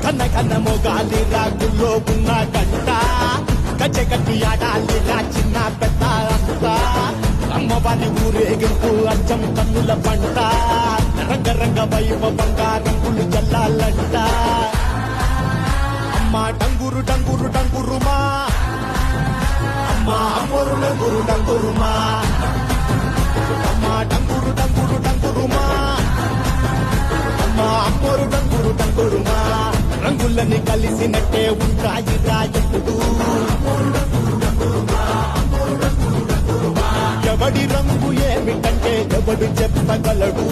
కన్న కన్న మొగాలి రాగుల్లో ఉన్న గంట గజ్జెగట్టి ఆడాలి రా చిన్న పెద్ద అంతా అమ్మవారి ఊరేగింపు అచ్చం కన్నుల పంట రంగరంగ వైభవంగా రంగులు చల్లాలంట అమ్మ డంగురు డంగురు డంగురుమా అమ్మ అమ్మోరు డంగురు డంగురుమా అమ్మ డంగురు డంగురు డంగురుమా అమ్మ అమ్మోరు డంగురు డంగురుమా రంగులని కలిసినట్టే ఉంటాయి రాయప్పుడు ఎవడి రంగు ఏమిటంటే ఎవడు చెప్పగలడు